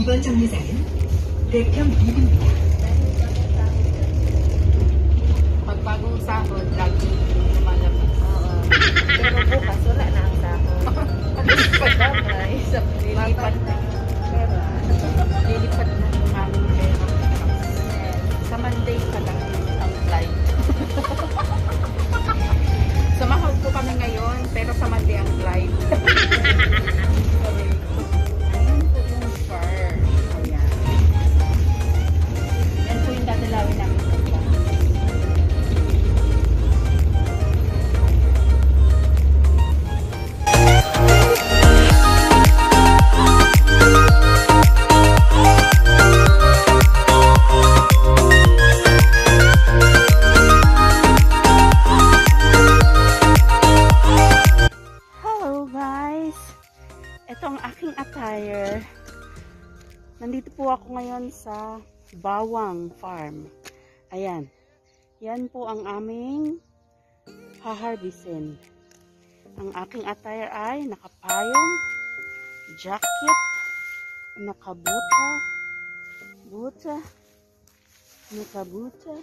이번 정류장은 대평 입입니다. Pag bagong sahod, lagi lumalabas. Pero bukas, wala na ang sahod. Pagkakay, lilipat na. Lilipat na yung aming pera. Sa Monday pa lang ang flight. Sumahod po kami ngayon, pero sa Monday ang flight. Ayan po yung far. Ayan. Yan po yung dadalawin namin. Attire. Nandito po ako ngayon sa Bawang Farm. Ayan. Yan po ang aming haharbisin. Ang aking attire ay nakapayong, jacket, nakabuta, nakabuta.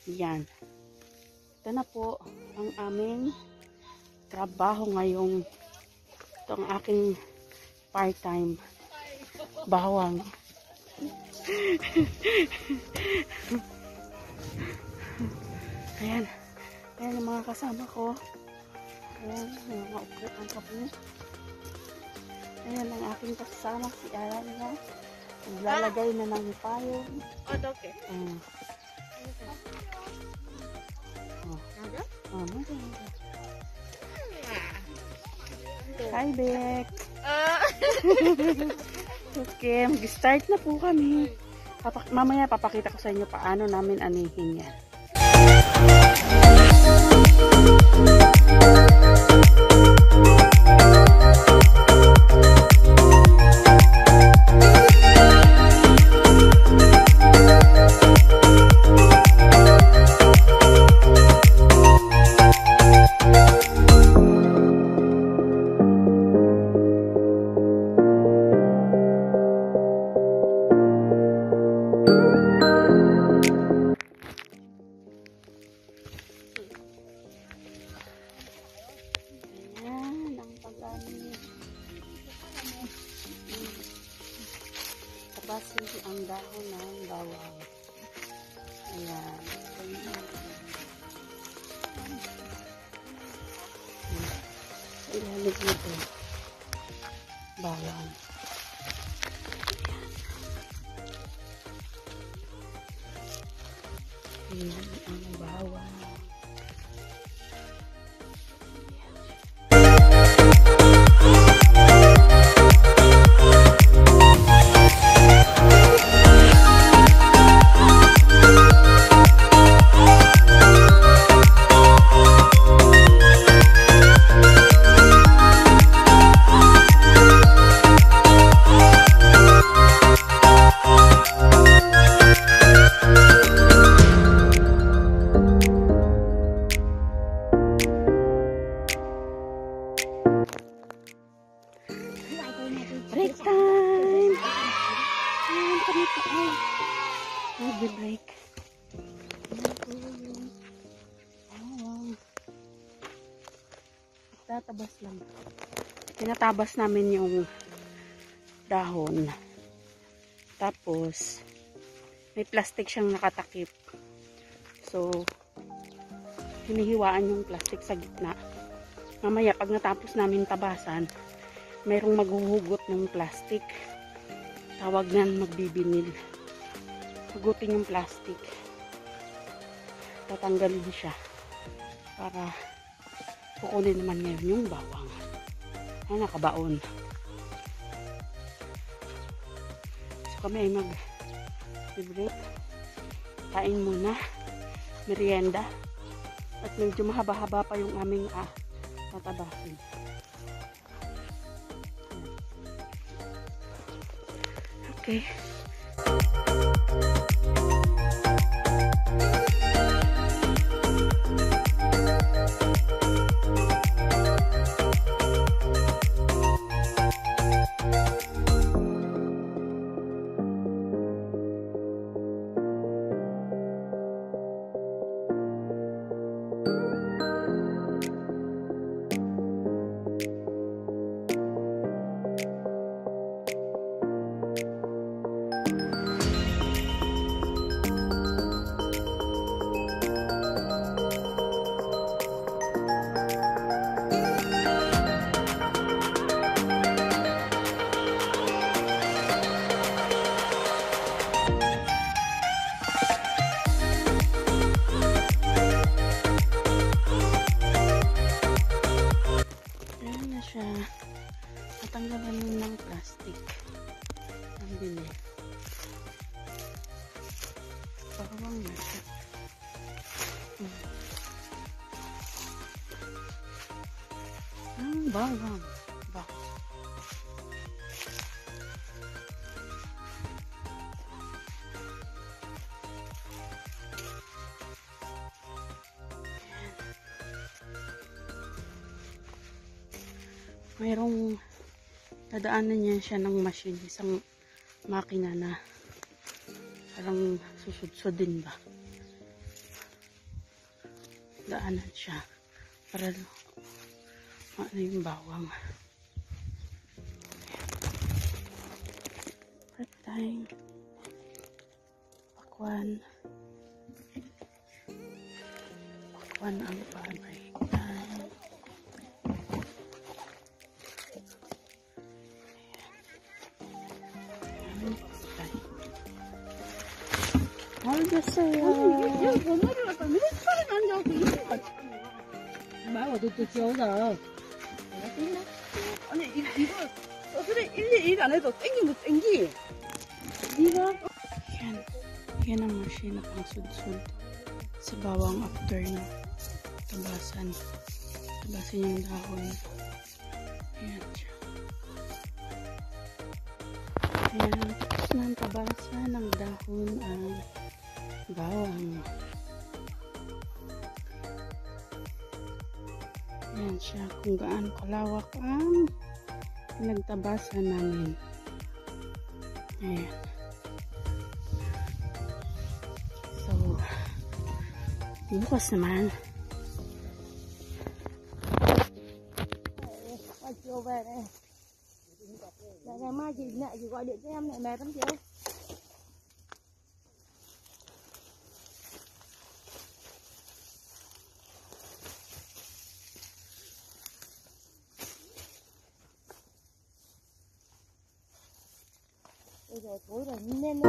Yan. Ito na po ang aming trabaho ngayong ito ang aking part-time bawang. Ayan. Ayan ang mga kasama ko. Ayan, mga upuan ka po. Ayan ang aking kasama, si Aranya. Naglalagay na ng payong. Okay. Ayan. Hi, Beck. Okay, mag-start na po kami. Mamaya papakita ko sa inyo paano namin anihin yan. Tabasin ang dahon ng bawang. Ayan. Ilalig nito. Bawang. Ayan ang bawang. Break time! Ayan kami po ay nag-break. Tatabas lang. Tinatabas namin yung dahon. Tapos may plastic siyang nakatakip. So hinihiwaan yung plastic sa gitna. Mamaya pag natapos namin tabasan, mayroong maghuhugot ng plastic. Tawag nan magbibinil. Hugutin yung plastic. Tatanggalin siya. Para kukunin naman ngayon yung bawang. Ay, nakabaon. So kami ay mag-break. Kain muna. Merienda. At medyo mahaba-haba pa yung aming tatabasin. Okay. Natanggalan yun ng plastic. Ang bili. Bawang na siya. Bawang. Mayroong dadaanan niya siya ng machine, isang makina na parang susud-sudin ba. Daanan siya para ano yung bawang. Break time. Pakwan. Pakwan ang break time. 알겠어요. 번호를 갖다 몇 차례 앉아갖고 이거 말고 또 지어오자. 아니 이거 서술에 일일이 안 해도 땡기면 땡기. 네가 Yan ang machine na pang sud-sud sa bawang after na tabasan. Tabasan yung dahon. Ayan siya. Ayan, tapos na ang tabasan ng dahon ang bawang. Ayan siya, kung gaano kalawak ang nagtabasan namin. Ayan. So, bukas naman. Chiều về đây. Ngày mai chị lại chị gọi điện cho em lại mệt lắm chị ơi. Bây giờ tối rồi nên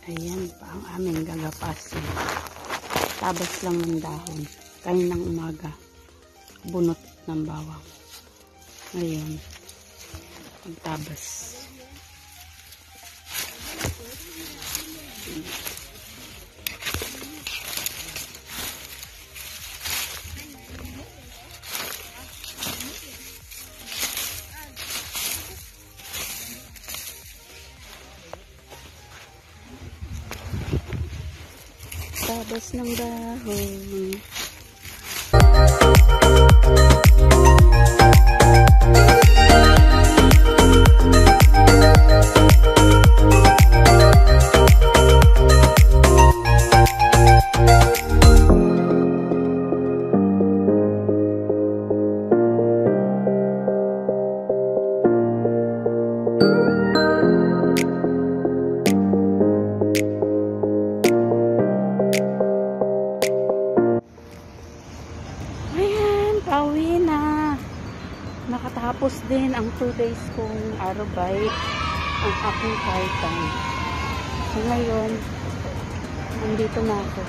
Ayan pa ang aming gagapasin. Tabas lang ng dahon. Kaninang umaga. Bunot ng bawang. Ngayon. Pagtabas. Tabas ng dahon. Pauwi na. Nakatapos din ang 2 days kong aerobic, ang aking part-time. So ngayon, nandito na ako.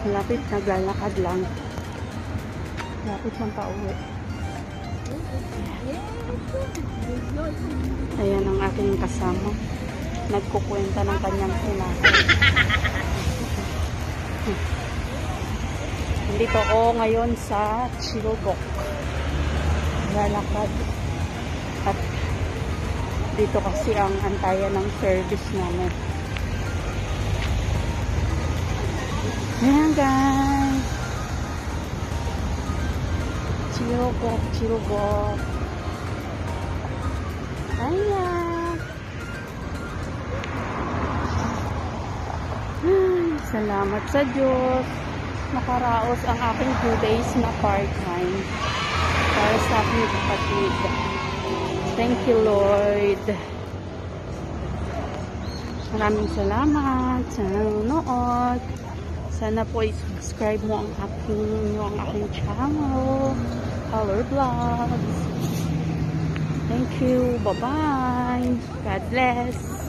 Malapit, naglalakad lang. Malapit lang pauwi. Ayan ang aking kasama. Nagkukwenta ng kanyang pinasa. Dito ako ngayon sa Chilogok. Lalakad. At dito kasi ang antayan ng service namin. Ayan guys. Chilogok, Chilogok. Ayan. Salamat sa Diyos. Nakaraos ang aking 2 days na part-time para sa aking kapatid. Thank you, Lord. Maraming salamat sa nanonood. Sana po i-subscribe mo ang aking channel, Our Vlogs. Thank you. Bye-bye. God bless.